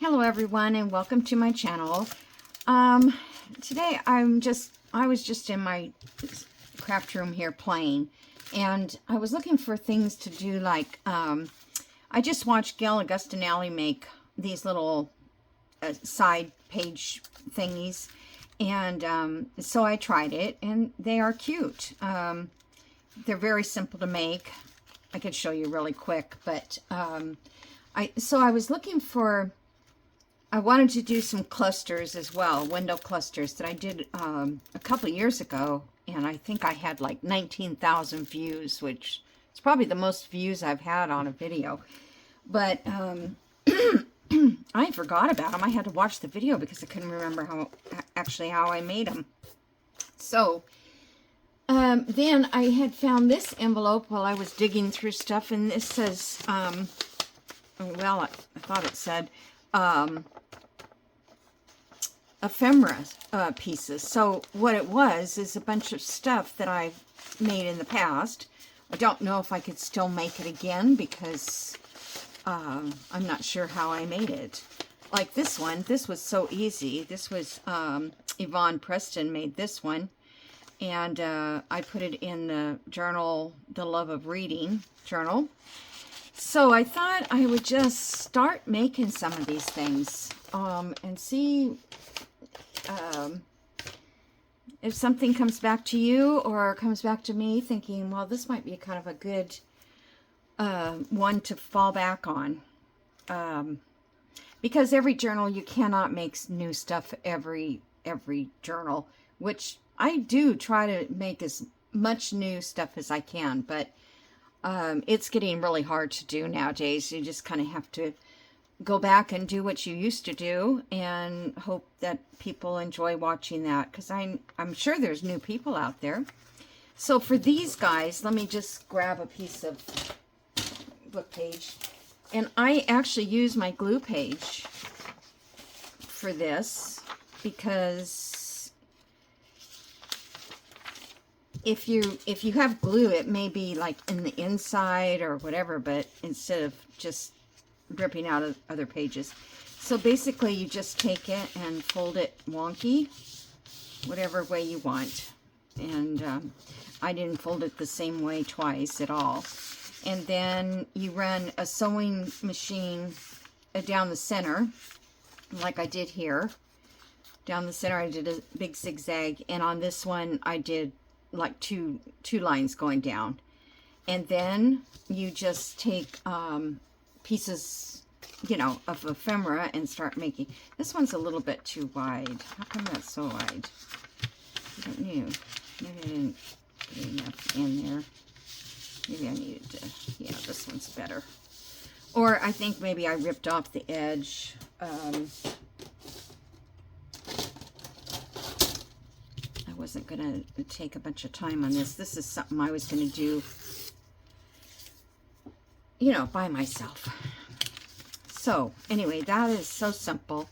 Hello everyone and welcome to my channel. Today I was just in my craft room here playing, and I was looking for things to do, like I just watched Gail Augustinelli make these little side page thingies, and so I tried it, and they are cute. They're very simple to make. I could show you really quick, but I was looking for, I wanted to do some clusters as well, window clusters that I did a couple years ago, and I think I had like 19,000 views, which is probably the most views I've had on a video. But I forgot about them. I had to watch the video because I couldn't remember how I made them. So then I had found this envelope while I was digging through stuff, and this says, well, I thought it said ephemera pieces. So what it was is a bunch of stuff that I've made in the past. I don't know if I could still make it again because I'm not sure how I made it. Like this one, this was so easy. This was Yvonne Preston made this one, and I put it in the journal, The Love of Reading journal. So I thought I would just start making some of these things and see if something comes back to you or comes back to me, thinking, well, this might be kind of a good one to fall back on. Because every journal, you cannot make new stuff every journal, which I do try to make as much new stuff as I can, but it's getting really hard to do nowadays. You just kind of have to go back and do what you used to do and hope that people enjoy watching that, because I'm sure there's new people out there. So for these guys, let me just grab a piece of book page, and I actually use my glue page for this, because if you have glue, it may be like in the inside or whatever, but instead of just ripping out of other pages. So basically you just take it and fold it wonky, whatever way you want. And I didn't fold it the same way twice at all. And then you run a sewing machine down the center, like I did here. Down the center I did a big zigzag, and on this one I did like two lines going down. And then you just take pieces, you know, of ephemera and start making. This one's a little bit too wide. How come that's so wide? I don't know. Maybe I didn't put enough in there. Maybe I needed to, yeah, this one's better. Or I think maybe I ripped off the edge. I wasn't going to take a bunch of time on this. This is something I was going to do, you know, by myself. So anyway, that is so simple.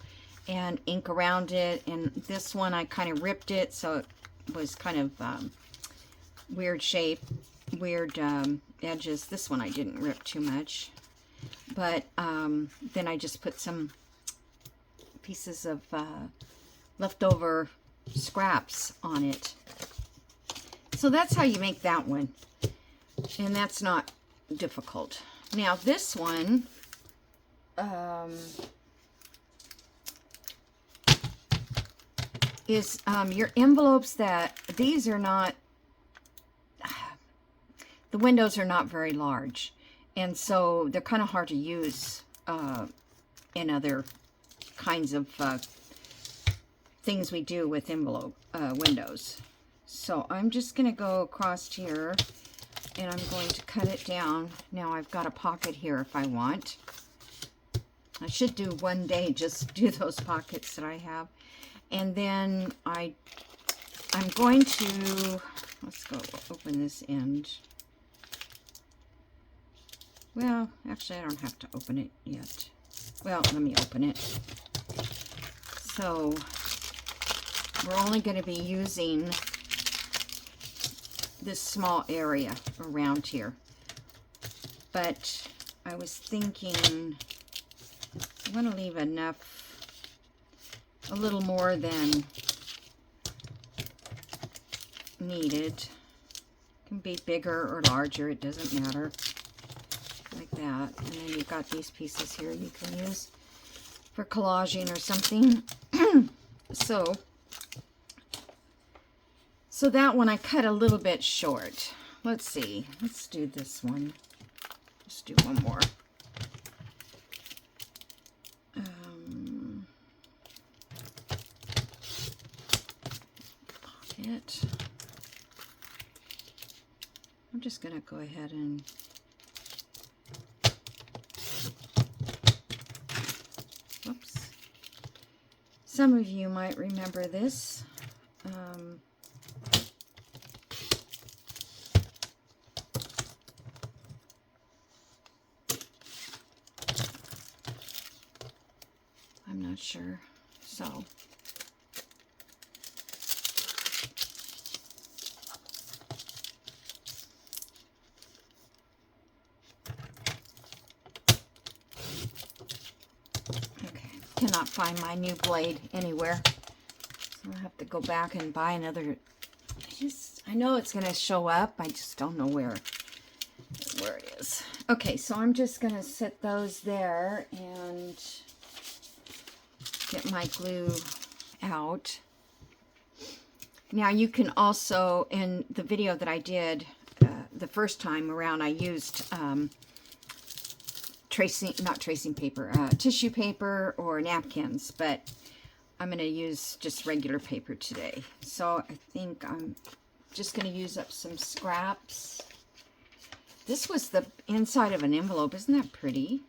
And ink around it. And this one I kind of ripped it, so it was kind of weird shape, weird edges. This one I didn't rip too much. But then I just put some pieces of leftover scraps on it. So that's how you make that one. And that's not difficult. Now this one, is your envelopes that, these are not, the windows are not very large, and so they're kind of hard to use in other kinds of things we do with envelope windows. So I'm just going to go across here, and I'm going to cut it down. Now I've got a pocket here if I want. I should do one day just do those pockets that I have. And then I'm going to, let's go open this end. Well, actually I don't have to open it yet. Well, let me open it. So we're only going to be using this small area around here. But I was thinking I want to leave enough, a little more than needed. It can be bigger or larger, it doesn't matter. Like that. And then you've got these pieces here you can use for collaging or something. So that one I cut a little bit short. Let's see. Let's do this one. Let's do one more. Pocket. I'm just going to go ahead and whoops. Some of you might remember this. I'm not sure. So cannot find my new blade anywhere, so I'll have to go back and buy another. I know it's going to show up, I just don't know where it is. Okay, so I'm just going to set those there and get my glue out. Now you can also, in the video that I did the first time around, I used tissue paper or napkins, but I'm going to use just regular paper today. So I think I'm just going to use up some scraps. This was the inside of an envelope. Isn't that pretty?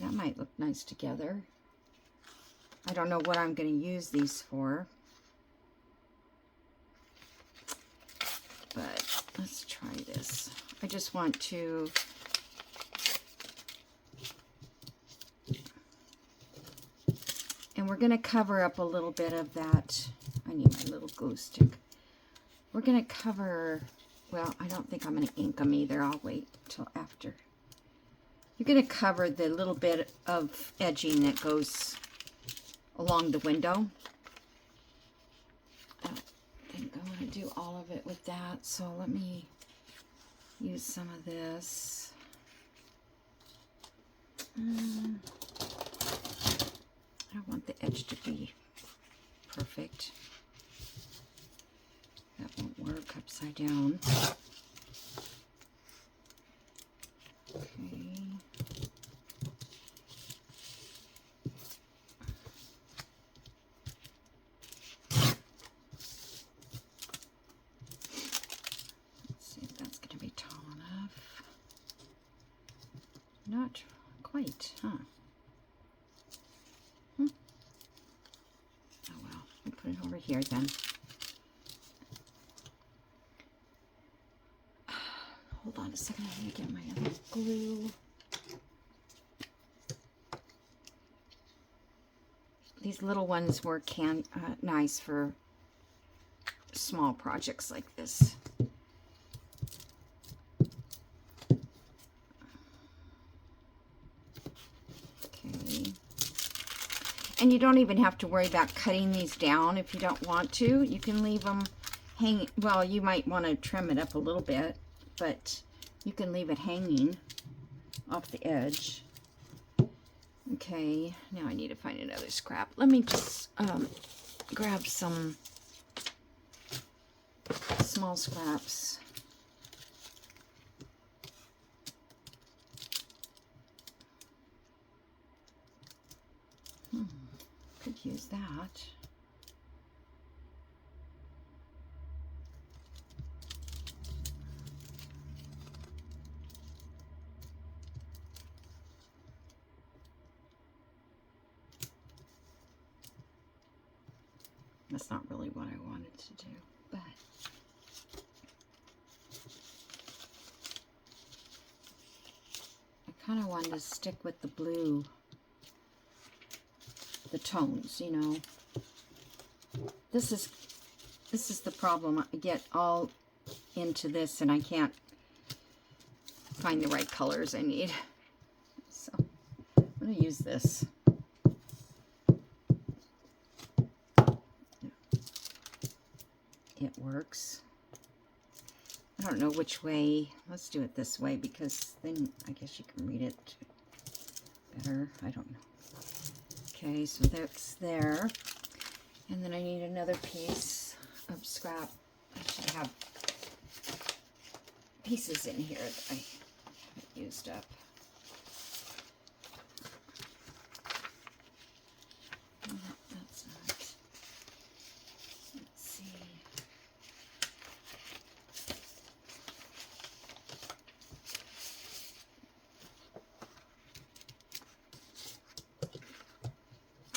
That might look nice together. I don't know what I'm going to use these for, but let's try this. I just want to and we're going to cover up a little bit of that. I need my little glue stick. We're going to cover, well, I don't think I'm going to ink them either. I'll wait till after. You're going to cover the little bit of edging that goes along the window. I don't think I want to do all of it with that, so let me use some of this. I don't want the edge to be perfect. That won't work upside down. Okay. Let's see if that's going to be tall enough. Not quite, huh? Put it over here then. Hold on a second, I'm going to get my other glue. These little ones were nice for small projects like this. And you don't even have to worry about cutting these down if you don't want to. You can leave them hanging. Well, you might want to trim it up a little bit, but you can leave it hanging off the edge. Okay, now I need to find another scrap. Let me just grab some small scraps. Could use that. That's not really what I wanted to do, but I kind of wanted to stick with the blue, the tones, you know. This is the problem. I get all into this and I can't find the right colors I need. So I'm going to use this. It works. I don't know which way. Let's do it this way because then I guess you can read it better. I don't know. Okay, so that's there. And then I need another piece of scrap. I should have pieces in here that I haven't used up. That's not. Let's see.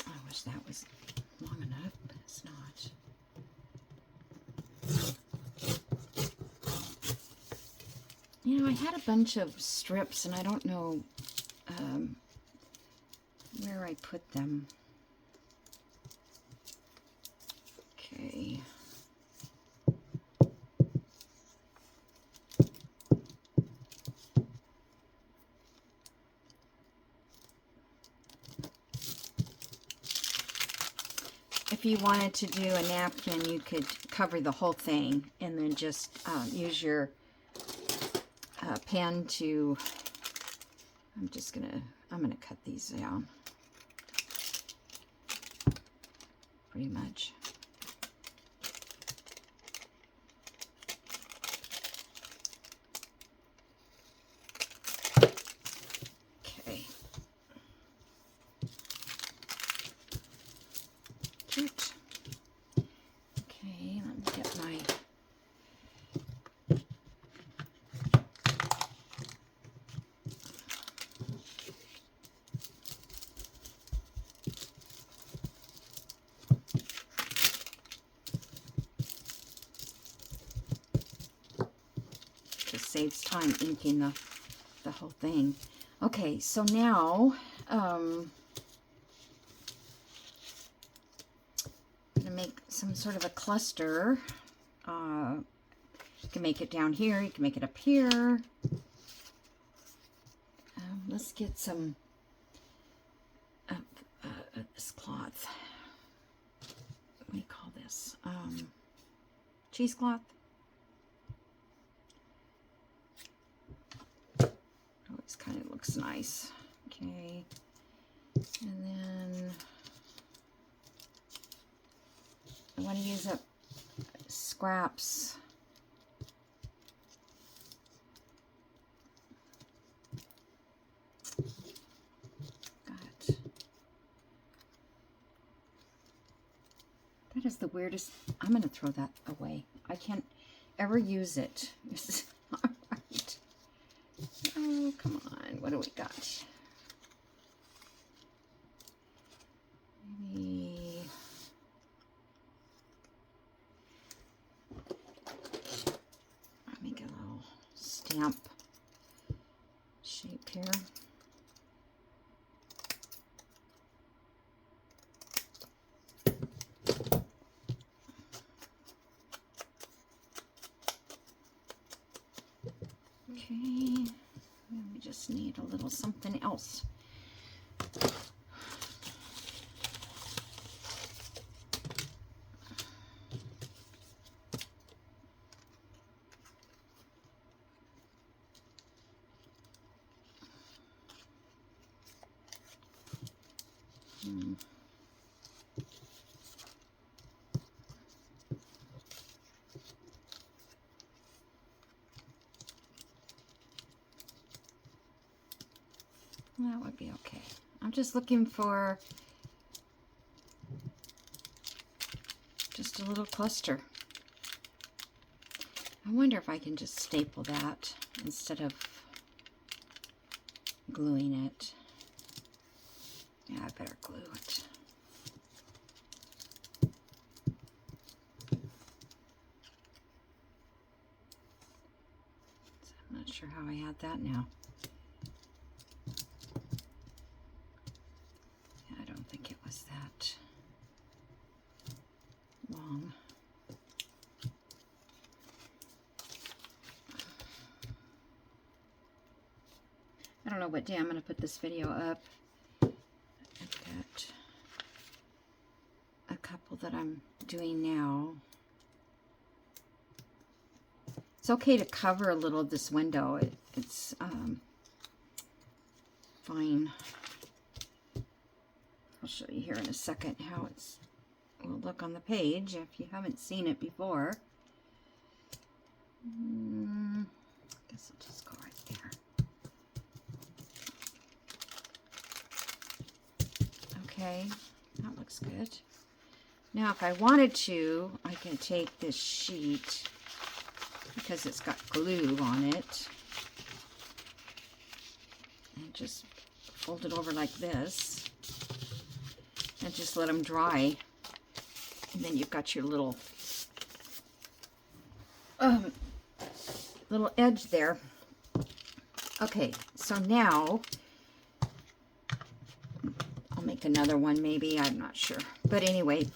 I wish that was long enough, but it's not. You know, I had a bunch of strips, and I don't know where I put them. Okay. If you wanted to do a napkin, you could cover the whole thing and then just use your pen to, I'm gonna cut these down pretty much. Okay. Cute. Okay, let me get my saves time inking the whole thing. Okay, so now I'm gonna make some sort of a cluster. You can make it down here, you can make it up here. Let's get some of this cloth. What do you call this? Cheesecloth. Oh, this kind of looks nice. Okay, and then I want to use up scraps. That is the weirdest. I'm going to throw that away. I can't ever use it. This is not right. Oh, come on. What do we got? Maybe. I'll make a little stamp shape here. Okay, we just need a little something else. That would be okay. I'm just looking for just a little cluster. I wonder if I can just staple that instead of gluing it. Yeah, I better glue it. I'm not sure how I had that now. I don't think it was that long. I don't know what day I'm going to put this video up. that I'm doing now. It's okay to cover a little of this window. It's fine. I'll show you here in a second how it's will look on the page if you haven't seen it before. Guess I'll just go right there. Okay, that looks good. Now if I wanted to, I can take this sheet, because it's got glue on it, and just fold it over like this, and just let them dry. And then you've got your little edge there. Okay, so now I'll make another one maybe, I'm not sure. But anyway,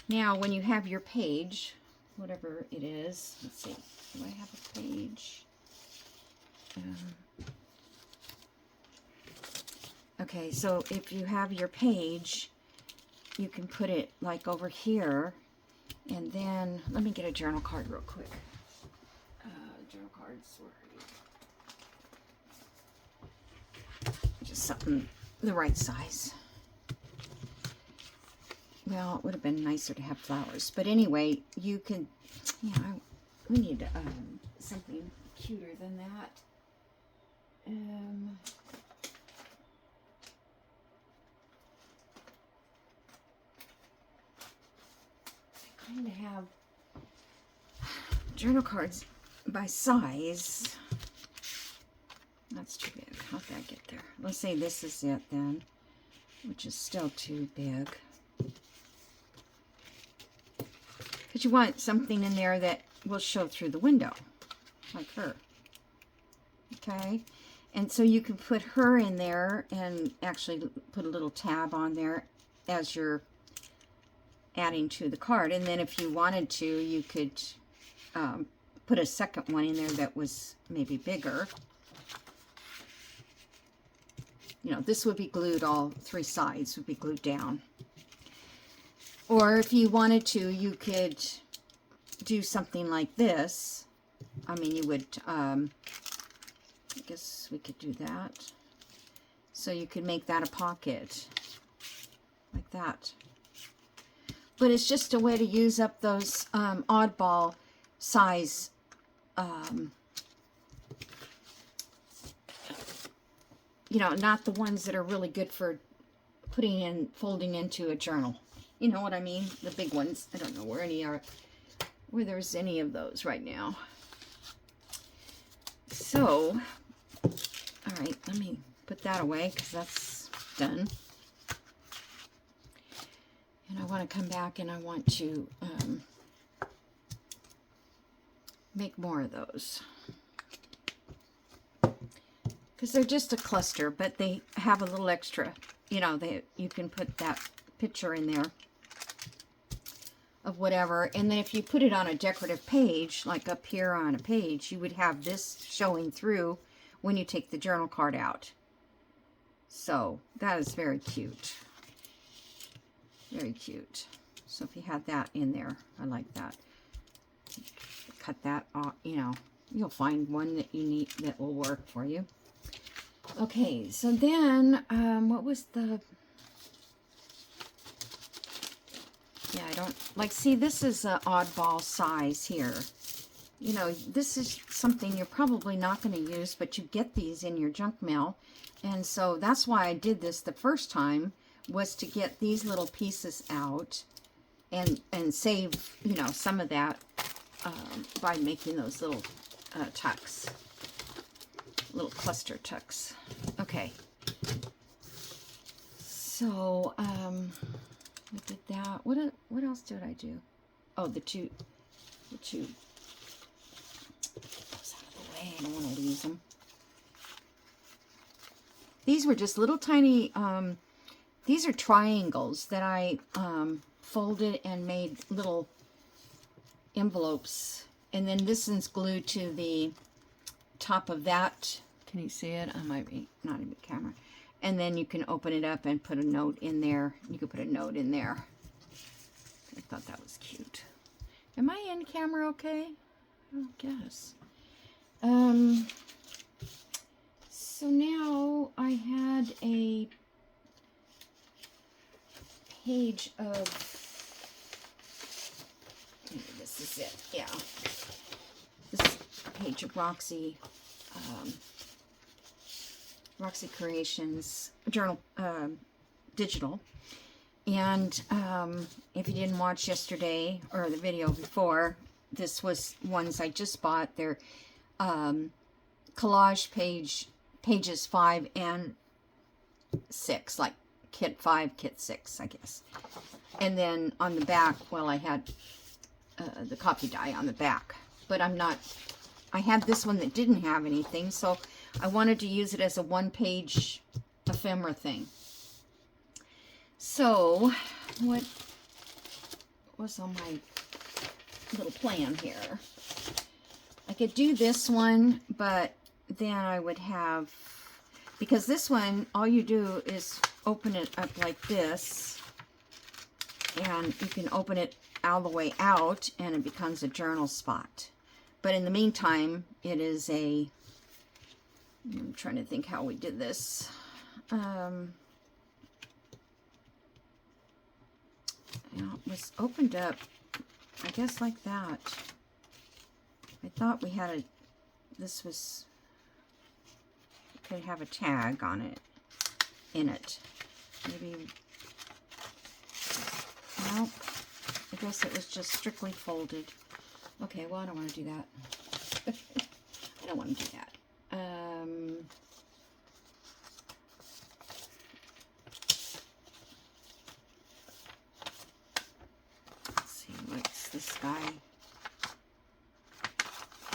now when you have your page, whatever it is, let's see, do I have a page? Okay, so if you have your page, you can put it like over here, and then, let me get a journal card real quick. Journal cards, where are you? Just something the right size. Well, it would have been nicer to have flowers, but anyway, you can, yeah, we need something cuter than that. I kind of have journal cards by size. That's too big. How'd that get there? Let's say this is it then, which is still too big. Because you want something in there that will show through the window, like her. Okay? And so you can put her in there and actually put a little tab on there as you're adding to the card. And then if you wanted to, you could put a second one in there that was maybe bigger. You know, this would be glued, all three sides would be glued down. Or if you wanted to, you could do something like this. I mean, you would, I guess we could do that. So you could make that a pocket, like that. But it's just a way to use up those oddball size you know, not the ones that are really good for putting in, folding into a journal. You know what I mean? The big ones. I don't know where any are, where there's any of those right now. So, all right, let me put that away because that's done. And I want to come back and I want to make more of those. Because they're just a cluster, but they have a little extra. You know, you can put that picture in there of whatever. And then if you put it on a decorative page, like up here on a page, you would have this showing through when you take the journal card out. So that is very cute. Very cute. So if you had that in there, I like that. Cut that off, you know, you'll find one that you need that will work for you. Okay, so then, what was the, yeah, I don't, like, see, this is an oddball size here. You know, this is something you're probably not going to use, but you get these in your junk mail. And so that's why I did this the first time, was to get these little pieces out and save, you know, some of that by making those little tucks. Little cluster tucks. Okay. So, we did that. What else did I do? Oh, the two. Get those out of the way. I don't want to lose them. These were just little tiny, these are triangles that I folded and made little envelopes. And then this one's glued to the top of that. Can you see it? I might be not in the camera. And then you can open it up and put a note in there. You could put a note in there. I thought that was cute. Am I in camera okay? I guess. So now I had a page of, maybe this is it, yeah. This page of Roxy Creations journal, digital. And if you didn't watch yesterday or the video before, this was ones I just bought. They're collage pages 5 and 6, like kit 5, kit 6, I guess. And then on the back, well, I had the copy die on the back, but I had this one that didn't have anything, so I wanted to use it as a one-page ephemera thing. So, what was on my little plan here? I could do this one, but then I would have, because this one, all you do is open it up like this, and you can open it all the way out, and it becomes a journal spot. But in the meantime, it is a, I'm trying to think how we did this. You know, it was opened up, I guess, like that. I thought we had this was, could have a tag on it, in it. Maybe, nope. I guess it was just strictly folded. Okay, well, I don't want to do that. I don't want to do that. Let's see, what's this guy?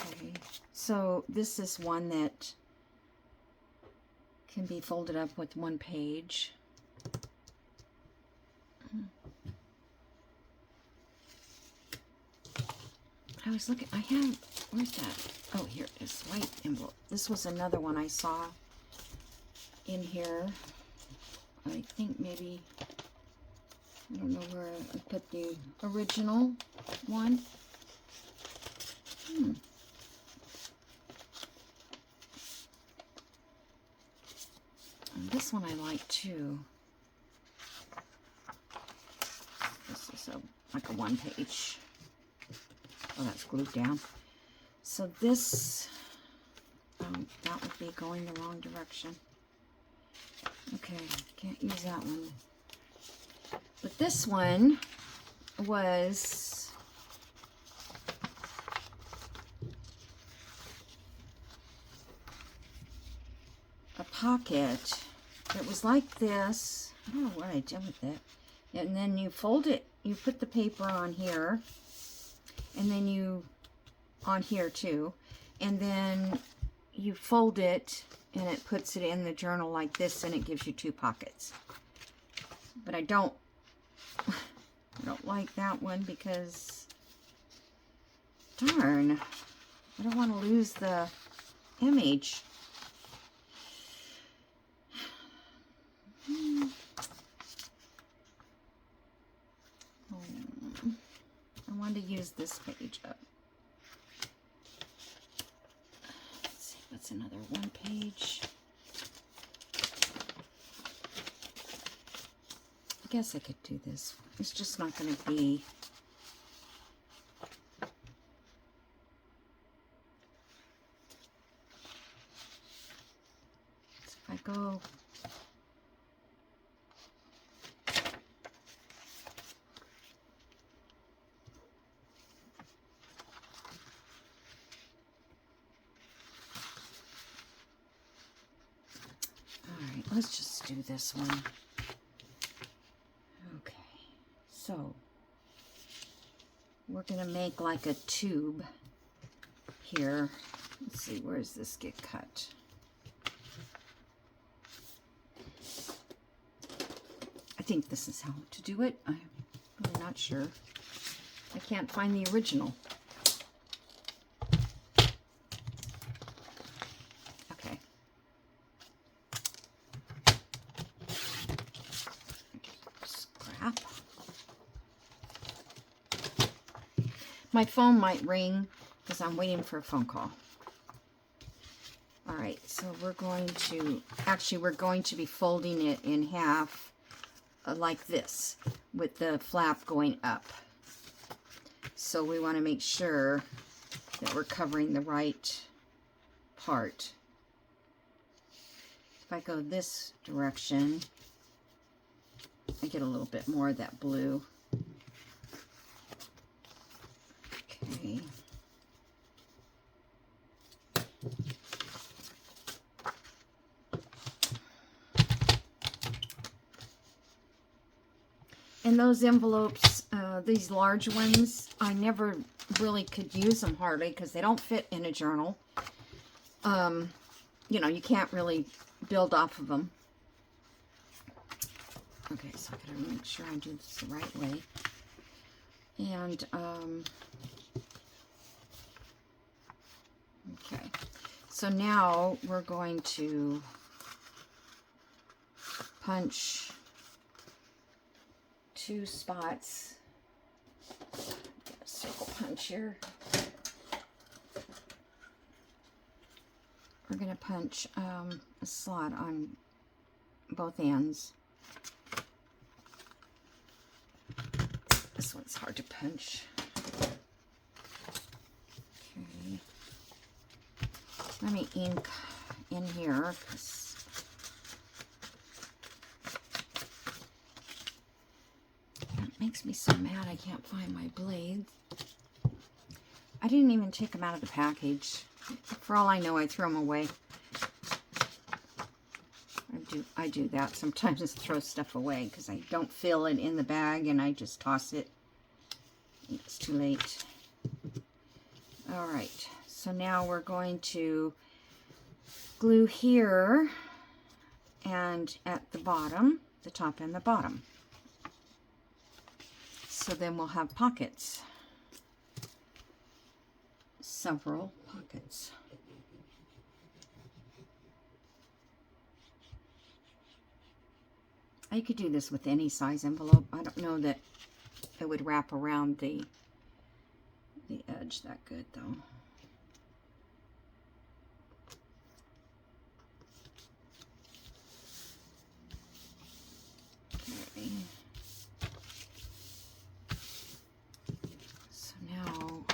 Okay, so this is one that can be folded up with one page. I was looking, I have, where's that? Oh, here it is, white envelope. This was another one I saw in here. I think maybe, I don't know where I put the original one. And this one I like too. This is like a one page. Oh, that's glued down. So this, that would be going the wrong direction. Okay, can't use that one. But this one was a pocket. It was like this. I don't know what I did with it. And then you fold it, you put the paper on here, and then you, on here too, and then you fold it, and it puts it in the journal like this, and it gives you 2 pockets. But I don't like that one because, darn, I don't want to lose the image. I wanted to use this page up. Let's see, what's another one page? I guess I could do this. It's just not going to be. So if I go. Let's just do this one. Okay, so we're gonna make like a tube here. Let's see, where does this get cut? I think this is how to do it. I'm really not sure. I can't find the original. My phone might ring because I'm waiting for a phone call. All right, so we're going to be folding it in half like this with the flap going up. So we want to make sure that we're covering the right part. If I go this direction, I get a little bit more of that blue. Okay. And those envelopes, these large ones, I never really could use them hardly because they don't fit in a journal. You know, you can't really build off of them. Okay, so I gotta make sure I do this the right way. And, okay. So now we're going to punch 2 spots. Get a circle punch here. We're going to punch a slot on both ends. This one's hard to punch. Okay. Let me ink in here, 'cause that makes me so mad I can't find my blades. I didn't even take them out of the package. For all I know, I threw them away. I do that sometimes, just throw stuff away because I don't feel it in the bag and I just toss it. It's too late. All right, so now we're going to glue here and at the bottom, the top and the bottom. So then we'll have pockets. Several pockets. I could do this with any size envelope. I don't know that it would wrap around the edge that good though. Okay. So now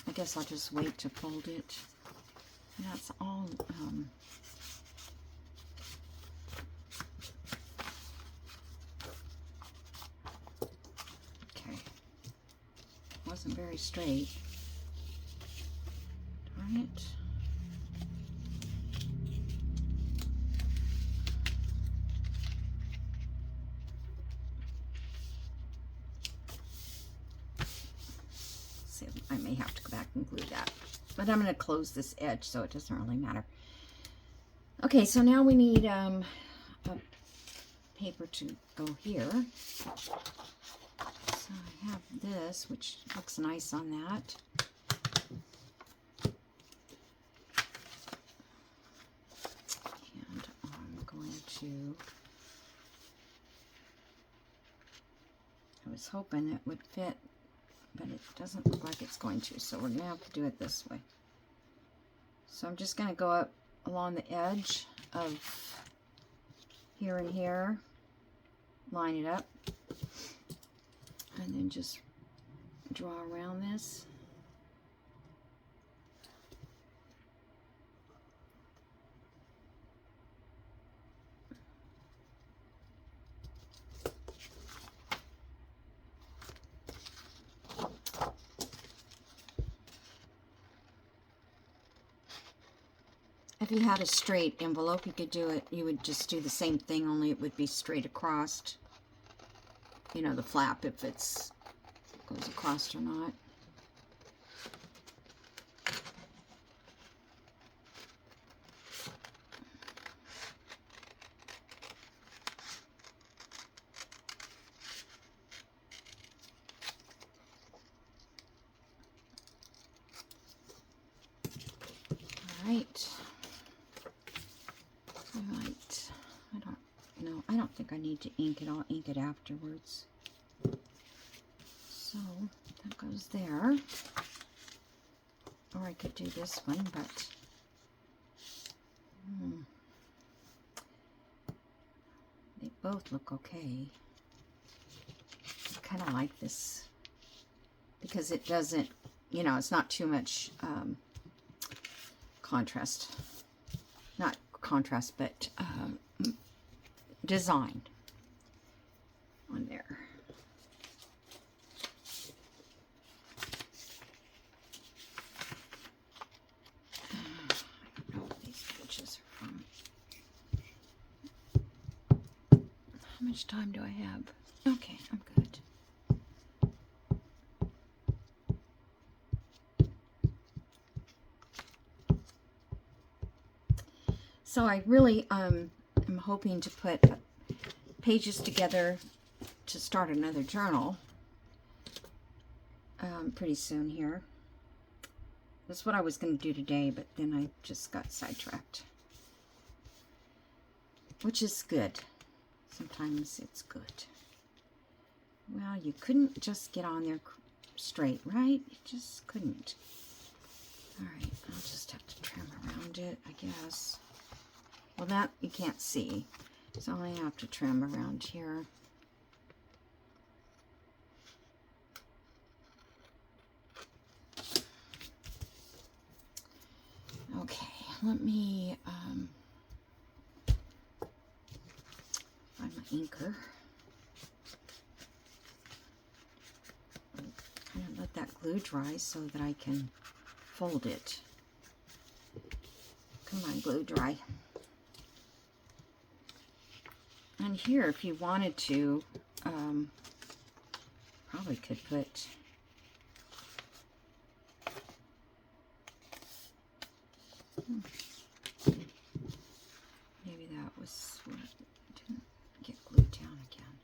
I guess I'll just wait to fold it. And that's all. Okay. Wasn't very straight. Darn it. See, I may have to go back and glue that. But I'm going to close this edge so it doesn't really matter. Okay, so now we need a paper to go here. So I have this, which looks nice on that. And I'm going to... I was hoping it would fit, but it doesn't look like it's going to, so we're going to have to do it this way. So I'm just going to go up along the edge of here and here, line it up, and then just draw around this. If you had a straight envelope, you could do it, you would just do the same thing, only it would be straight across. You know, the flap, if it's goes across or not. All right. I don't think I need to ink it. I'll ink it afterwards. So that goes there. Or I could do this one, but they both look okay. I kind of like this because it doesn't, you know, it's not too much contrast. Not contrast, but design on there. I don't know what these pages are from. How much time do I have? Okay, I'm good. So I really am hoping to put pages together to start another journal pretty soon here. That's what I was going to do today, but then I just got sidetracked. Which is good. Sometimes it's good. Well, you couldn't just get on there straight, right? You just couldn't. Alright, I'll just have to trim around it, I guess. Well, that you can't see, so I have to trim around here. Okay, let me find my inker. Kind of let that glue dry so that I can fold it. Come on, glue dry. And here, if you wanted to, probably could put maybe that was what didn't get glued down again.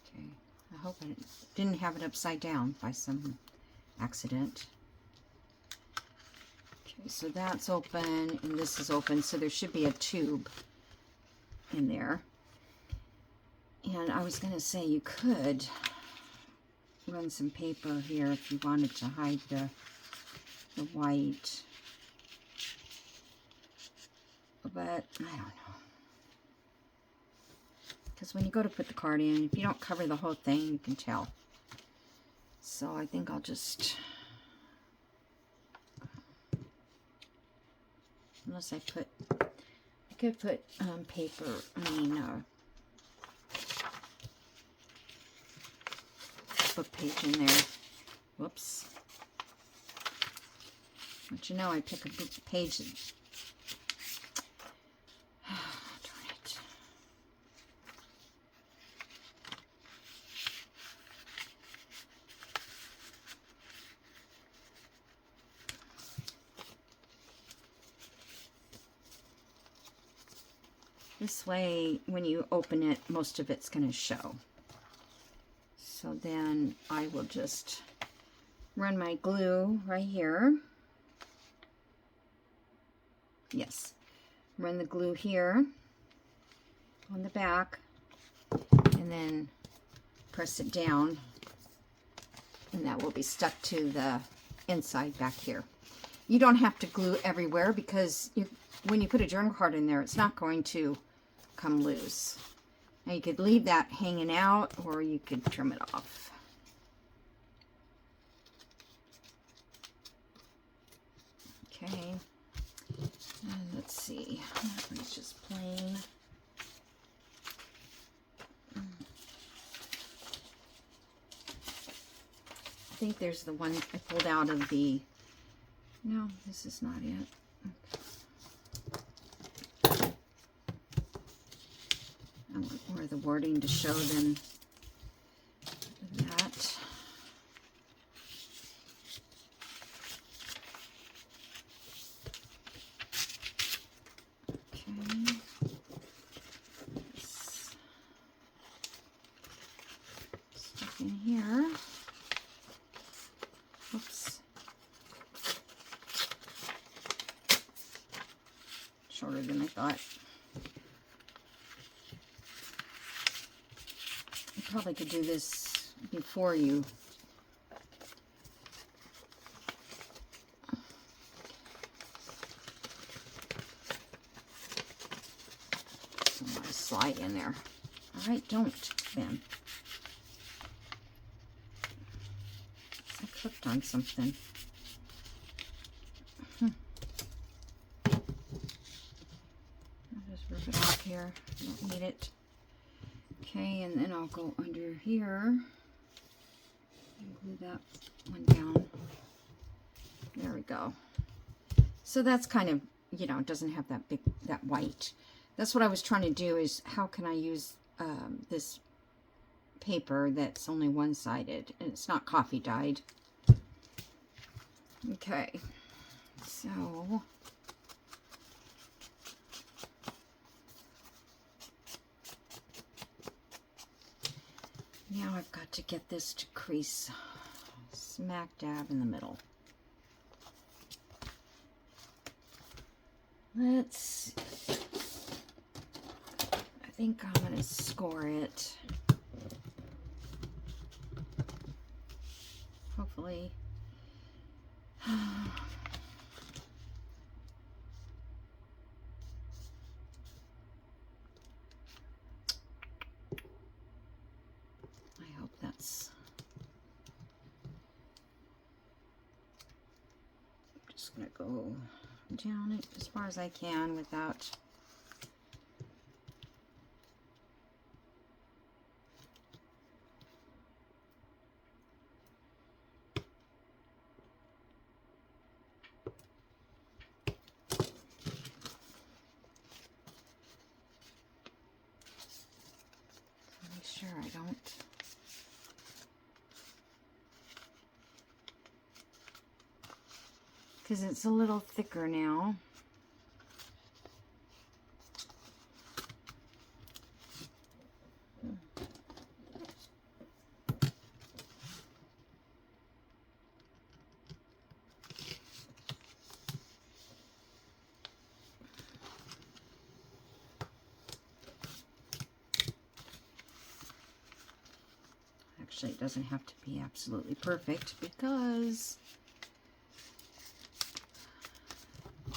Okay, I hope I didn't have it upside down by some accident. Okay, so that's open and this is open, so there should be a tube in there. And I was going to say you could run some paper here if you wanted to hide the white, but I don't know, because when you go to put the card in, if you don't cover the whole thing, you can tell. So I think I'll just, unless I could put paper, book page in there. Whoops. But you know, I pick a book page and darn it. This way, when you open it, most of it's going to show. So then I will just run my glue right here. Yes. Run the glue here on the back and then press it down, and that will be stuck to the inside back here. You don't have to glue everywhere because when you put a journal card in there, it's not going to come loose. Now you could leave that hanging out or you could trim it off. Okay, and let's see, that one's just plain. I think there's the one I pulled out of the, no, this is not it. Okay. I want more of the wording to show them that. Okay. Stuff in here. Oops. Shorter thought. You probably could do this before you. So I'm going to slide in there. All right, don't, Ben. I clicked on something. I'll just rip it off here. I don't need it. Okay, and then I'll go under here and glue that one down. There we go. So that's kind of, you know, it doesn't have that big, that white. That's what I was trying to do, is how can I use this paper that's only one-sided and it's not coffee dyed. Okay, so now I've got to get this to crease smack dab in the middle. Let's see. I think I'm going to score it. Hopefully. I hope that's... I'm just going to go down it as far as I can without... Make sure I don't... because it's a little thicker now. Actually, it doesn't have to be absolutely perfect because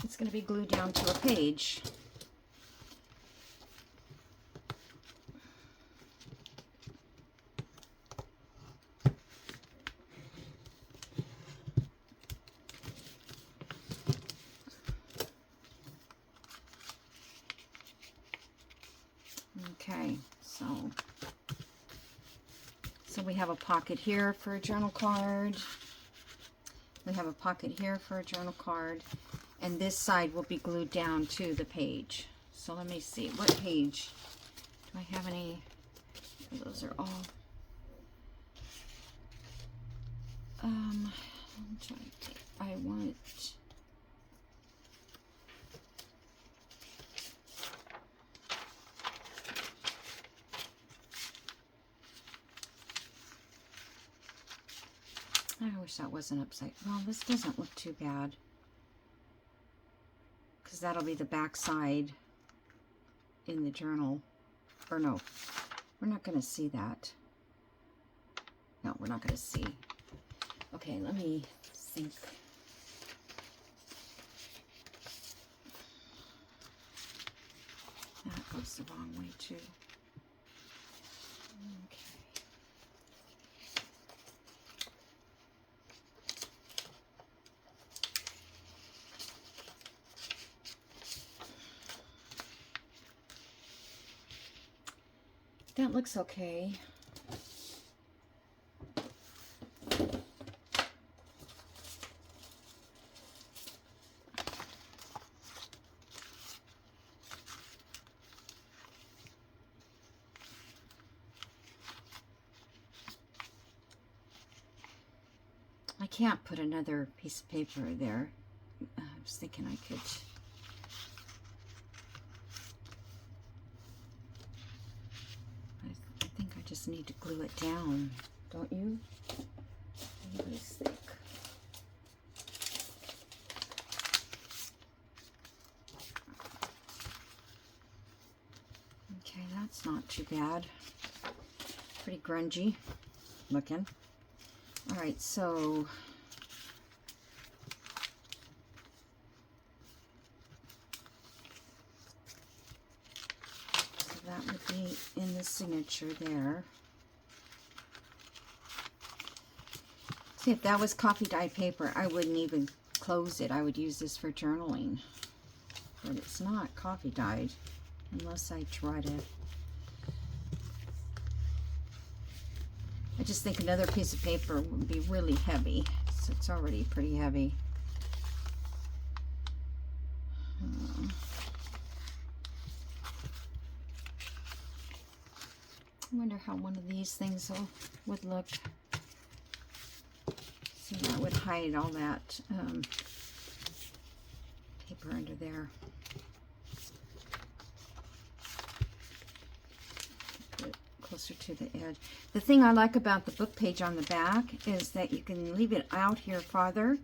it's going to be glued down to a page. Okay, so we have a pocket here for a journal card. We have a pocket here for a journal card. And this side will be glued down to the page. So let me see, what page? Do I have any? Those are all. I'm trying to think. I want. I wish that wasn't upside. Well, this doesn't look too bad. Because that'll be the back side in the journal. Or no, we're not going to see that. No, we're not going to see. Okay, let me think. That goes the wrong way too. Okay. That looks okay. I can't put another piece of paper there. I was thinking I could. I think I just need to glue it down, don't you? What do you guys think? too bad. Pretty grungy looking. All right, so that would be in the signature there. See, if that was coffee dyed paper, I wouldn't even close it. I would use this for journaling. But it's not coffee dyed unless I try to. I just think another piece of paper would be really heavy. So it's already pretty heavy. I wonder how one of these things would look. See, that would hide all that paper under there. Put it closer to the edge. The thing I like about the book page on the back is that you can leave it out here farther,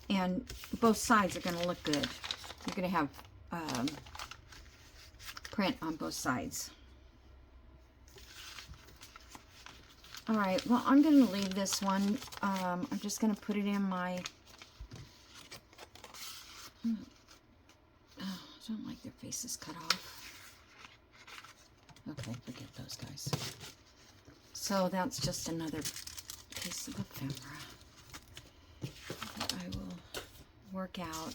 and both sides are going to look good. You're going to have print on both sides. All right, well, I'm going to leave this one. I'm just going to put it in my... Oh, I don't like their faces cut off. Okay, forget those guys. So that's just another piece of ephemera that I will work out.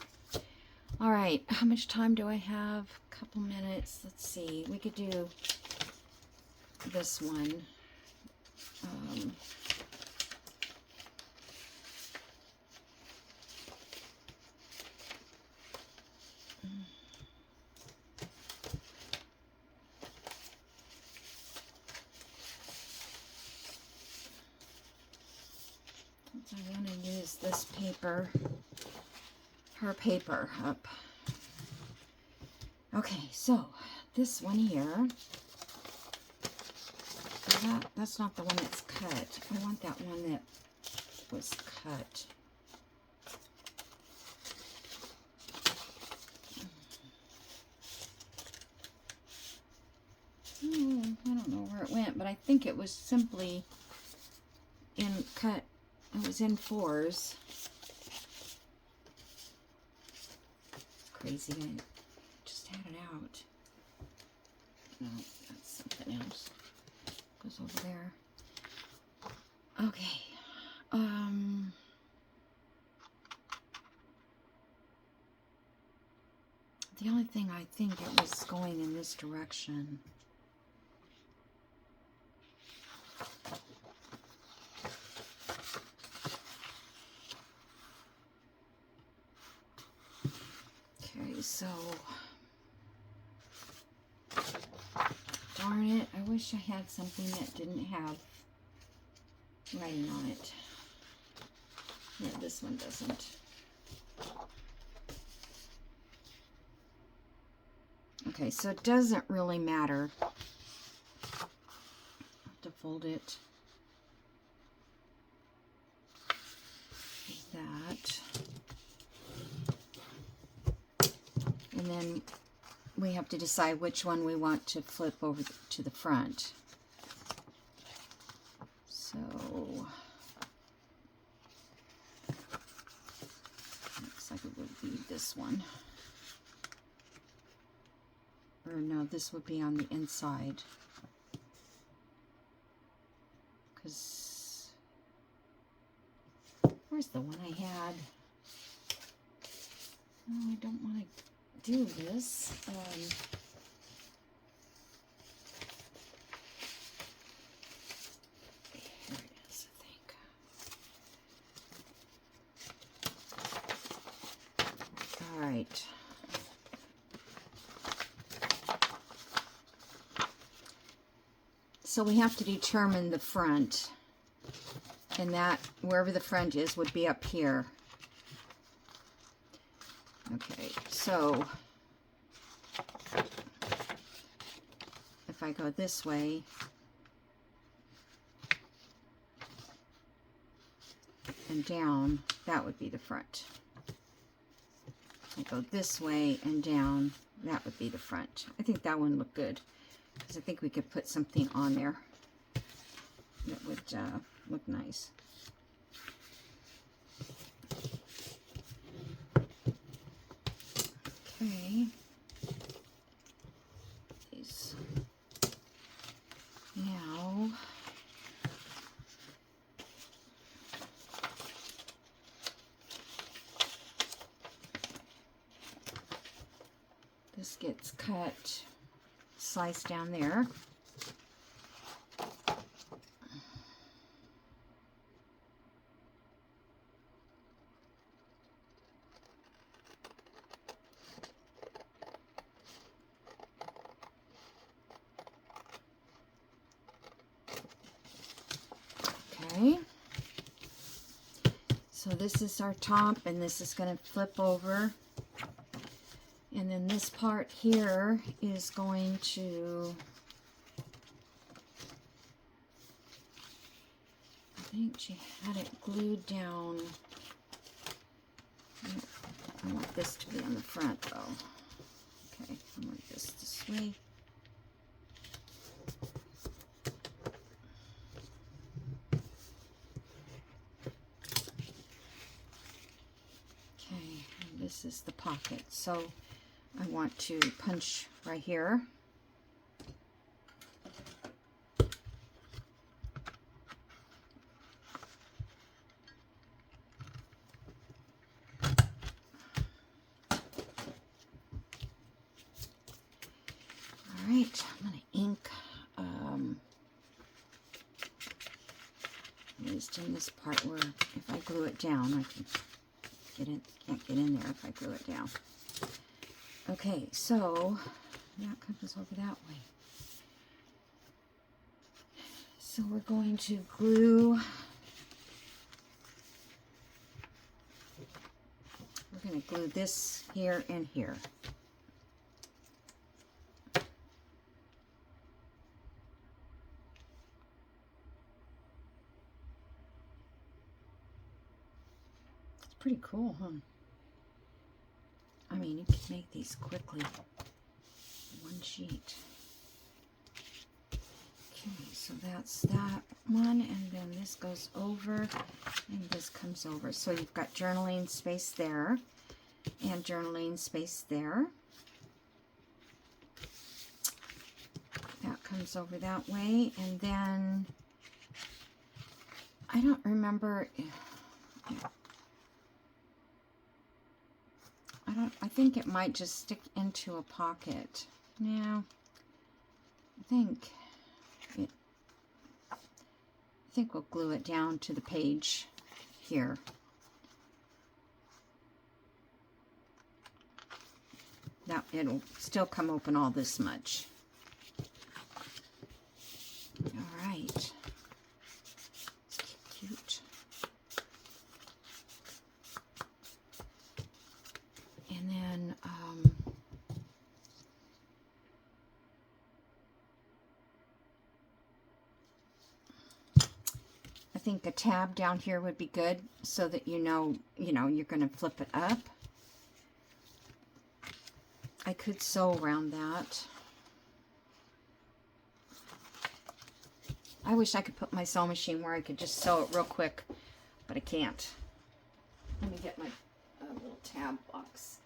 All right, how much time do I have? A couple minutes. Let's see. We could do this one. I want to use this paper, her paper up. Okay, so this one here. That's not the one that's cut. I want that one that was cut. I don't know where it went, but I think it was simply in cut. It was in 4s. It's crazy. I just had it out. No, that's something else. Goes over there. Okay. The only thing I think it was going in this direction. Okay, so darn it, I wish I had something that didn't have writing on it. Yeah, this one doesn't. Okay, so it doesn't really matter. I have to fold it like that. And then we have to decide which one we want to flip over to the front. So looks like it would be this one. Or no, this would be on the inside. Because where's the one I had? Oh, I don't want to do this. Here it is, I think. All right. So we have to determine the front, and that, wherever the front is, would be up here. Okay, so if I go this way, and down, that would be the front. I go this way and down, that would be the front. I think that one looked good. because I think we could put something on there that would look nice. Okay. Now, this gets cut, sliced down there. Okay, so this is our top, and this is going to flip over, and then this part here is going to, I think she had it glued down. I want this to be on the front though. Okay, I want this way. This is the pocket, so I want to punch right here. All right, I'm going to ink at least in this part where if I glue it down, I can get in, can't get in there if I glue it down. Okay, so that comes over that way. So we're going to glue, we're going to glue this here and here. Pretty cool, huh? I mean, you can make these quickly. One sheet. Okay, so that's that one, and then this goes over, and this comes over. So you've got journaling space there, and journaling space there. That comes over that way, and then I don't remember. I think it might just stick into a pocket. Yeah, I think we'll glue it down to the page here. Now it'll still come open all this much. All right, it's cute. And then I think a tab down here would be good, so that you know you're going to flip it up. I could sew around that. I wish I could put my sewing machine where I could just sew it real quick, but I can't. Let me get my little tab box.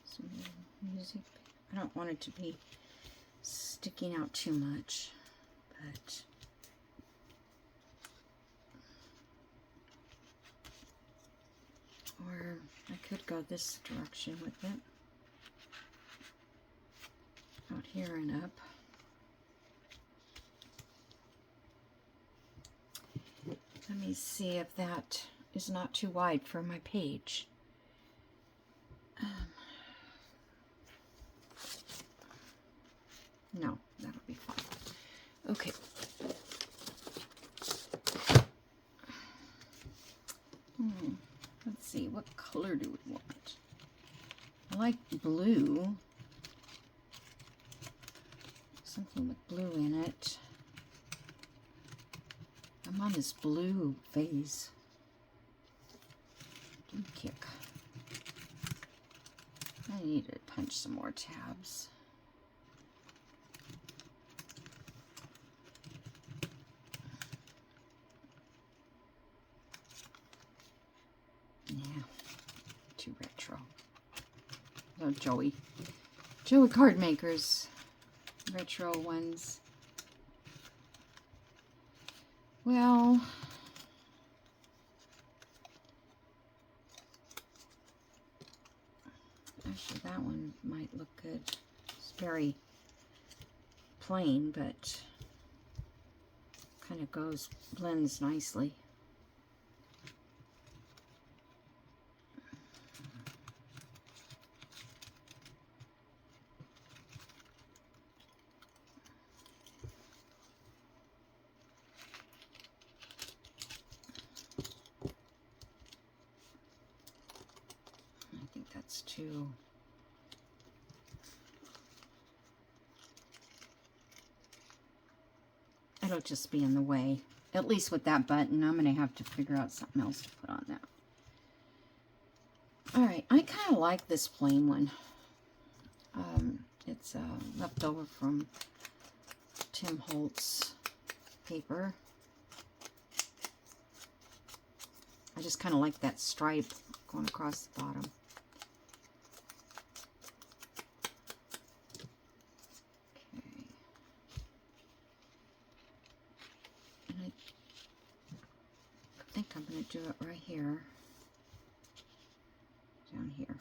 Some music. I don't want it to be sticking out too much, but or I could go this direction with it, out here and up. Let me see if that is not too wide for my page. No, that'll be fine. Okay. Let's see, what color do we want? I like blue. Something with blue in it. I'm on this blue vase. Kick. I need to punch some more tabs. Yeah, too retro. No, Joey card makers, retro ones. Well, actually that one might look good. It's very plain, but kind of blends nicely. Too. It'll just be in the way. At least with that button, I'm going to have to figure out something else to put on that. Alright, I kind of like this plain one. It's left over from Tim Holtz paper. I just kind of like that stripe going across the bottom. I think I'm going to do it right here, down here.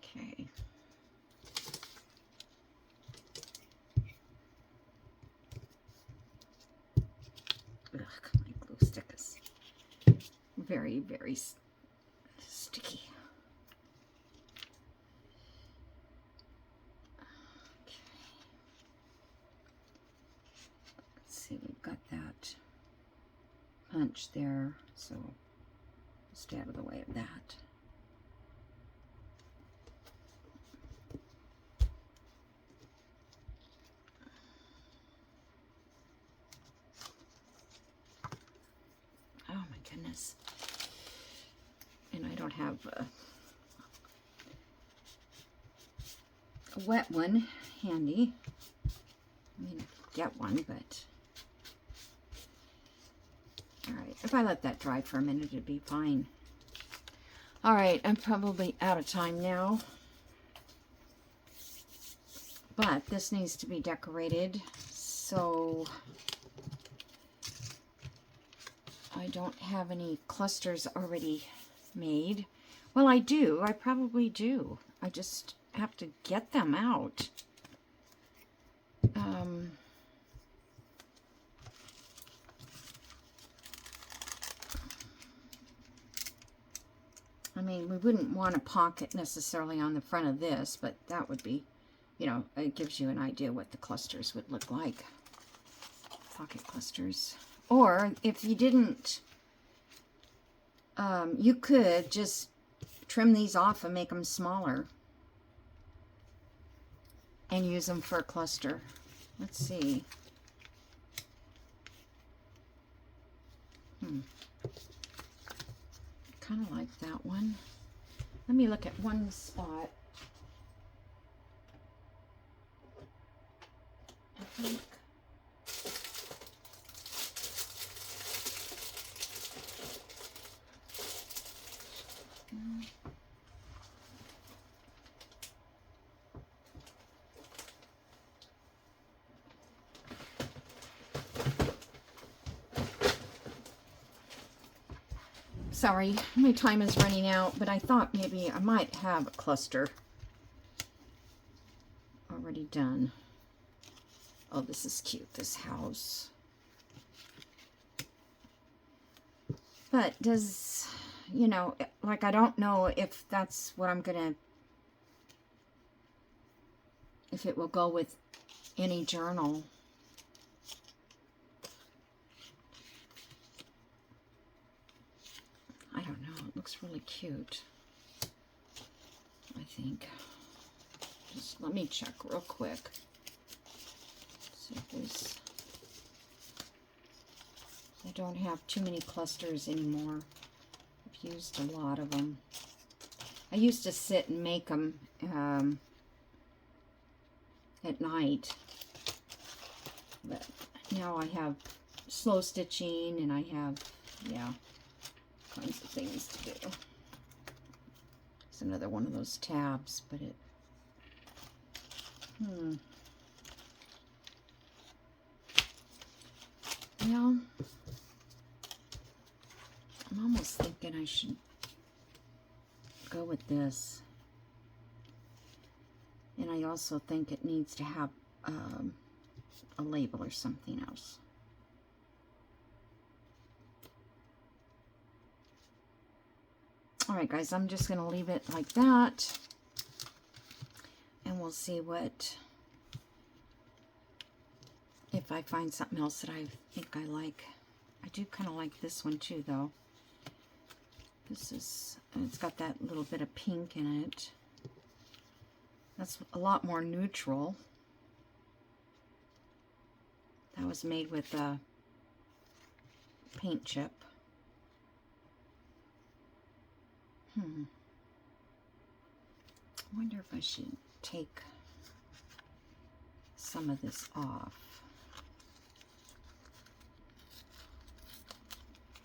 Okay. Ugh, my glue stick is very, very sticky. Okay. Let's see, we've got that punch there, so stay out of the way of that. Oh my goodness. And I don't have a wet one handy. I mean, get one, but alright, if I let that dry for a minute, it'd be fine. Alright, I'm probably out of time now. But this needs to be decorated, so I don't have any clusters already made. Well, I do. I probably do. I just have to get them out. I mean, we wouldn't want a pocket necessarily on the front of this, but that would be, you know, it gives you an idea what the clusters would look like. Pocket clusters. Or if you didn't, you could just trim these off and make them smaller and use them for a cluster. Let's see. Kind of like that one. Let me look at one spot. I think. Sorry, my time is running out, but I thought maybe I might have a cluster already done. Oh, this is cute, this house. But does, you know, like I don't know if that's what I'm gonna, if it will go with any journal. I don't know, it looks really cute, I think. Just let me check real quick. See if there's I don't have too many clusters anymore. I've used a lot of them. I used to sit and make them at night, but now I have slow stitching and I have, yeah, kinds of things to do. It's another one of those tabs, but it, well, I'm almost thinking I should go with this. And I also think it needs to have a label or something else. Alright guys, I'm just going to leave it like that. And we'll see what, if I find something else that I think I like. I do kind of like this one too though. This is, it's got that little bit of pink in it. That's a lot more neutral. That was made with a paint chip. I wonder if I should take some of this off.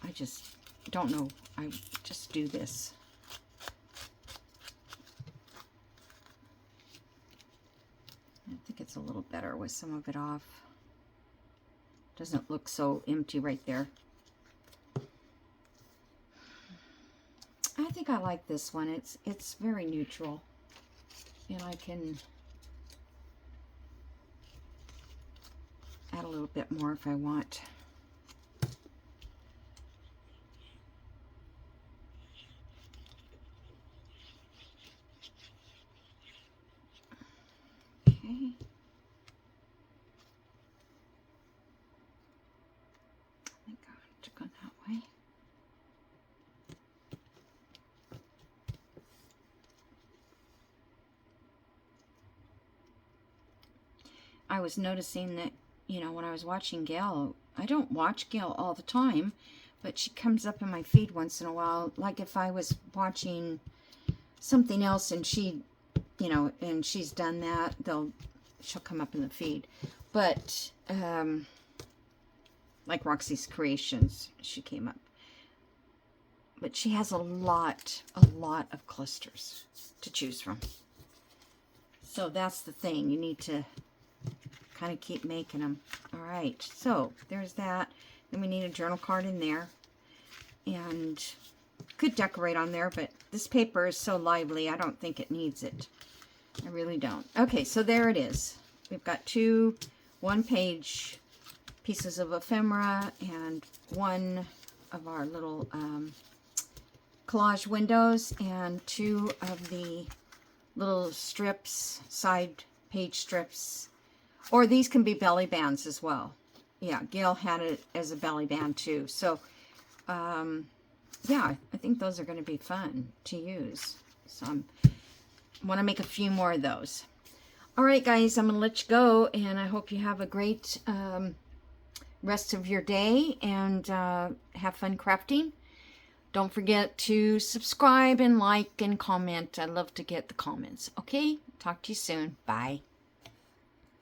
I just don't know. I just do this. I think it's a little better with some of it off. Doesn't look so empty right there. I think I like this one. It's very neutral, and I can add a little bit more if I want. Okay. I think I want to go that way. I was noticing that, you know, when I was watching Gail, I don't watch Gail all the time, but she comes up in my feed once in a while. Like if I was watching something else and she, you know, and she's done that, she'll come up in the feed. But, like Roxy's Creations, she came up. But she has a lot of clusters to choose from. So that's the thing. You need to kind of keep making them. All right, so there's that. Then we need a journal card in there, and could decorate on there, but this paper is so lively, I don't think it needs it. I really don't. Okay, so there it is. We've got two one-page pieces of ephemera and one of our little collage windows, and two of the little strips, side page strips. Or these can be belly bands as well. Yeah, Gail had it as a belly band too. So, yeah, I think those are going to be fun to use. So I want to make a few more of those. All right, guys, I'm going to let you go, and I hope you have a great rest of your day, and have fun crafting. Don't forget to subscribe and like and comment. I love to get the comments. Okay, talk to you soon. Bye.